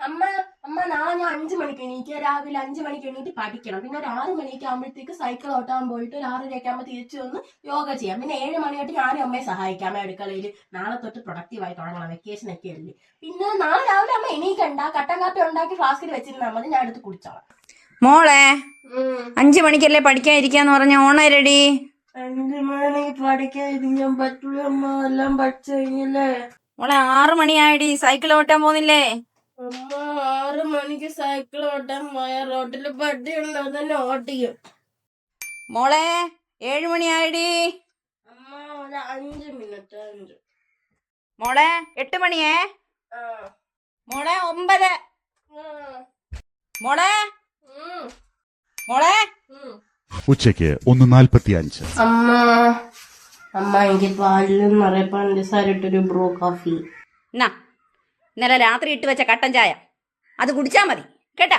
അമ്മ അമ്മ നാളെ ഞാൻ 5 മണിക്ക് എണീക്കുക. രാവിലെ 5 മണിക്ക് എണീറ്റ് പഠിക്കണം. പിന്നെ ഒരു 6 മണിക്ക് ആകുമ്പോഴത്തേക്ക് സൈക്കിൾ ഓട്ടാൻ പോയിട്ട് ഒരു 6:30 ആകുമ്പോൾ തിരിച്ചു വന്ന് യോഗ ചെയ്യാം. പിന്നെ 7 മണി തൊട്ട് ഞാനും അമ്മയെ സഹായിക്കാം അടുക്കളയിൽ. നാളെ തൊട്ട് പ്രൊഡക്റ്റീവായി തുടങ്ങണം. വെക്കേഷൻ ഒക്കെ അല്ലേ. പിന്നെ നാളെ രാവിലെ അമ്മ എണീക്കണ്ട. കട്ടൻ കാപ്പി ഉണ്ടാക്കി ഫ്ലാസ്കിൽ വെച്ചിരുന്നാൽ മതി. ഞാൻ എടുത്ത് കുടിച്ചോളാം. മോളെ 5 മണിക്കല്ലേ പഠിക്കാതിരിക്കാന്ന് പറഞ്ഞ ഓണരടി. 5 മണിക്ക് പഠിക്കാതിരിക്കാൻ പറ്റൂല അമ്മ. എല്ലാം പഠിച്ചു കഴിഞ്ഞല്ലേ. മോളെ 6 മണിയായടി. സൈക്കിൾ ഓട്ടാൻ പോന്നില്ലേ? അമ്മ 6 മണിക്ക് സൈക്കിൾ ഓട്ടാൻ പോയ റോട്ടിൽ പട്ടി ഉണ്ടോ തന്നെ ഓട്ടിക്കും. മോളെ 7 മണിയായടി. അമ്മ ഒരു 5 മിനിറ്റ്. മോളെ 8 മണിയേ. മോളെ 9. മോളെ മോളെ ഉച്ചയ്ക്ക് 1:45. അമ്മ അമ്മ എനിക്ക് പാലിൽ നിറയെ പഞ്ചസാര ഇട്ടൊരു ബ്രൂ കോഫി. എന്നാ ഇന്നലെ രാത്രി ഇട്ട് വെച്ച കട്ടൻ ചായ അത് കുടിച്ചാ മതി കേട്ടാ.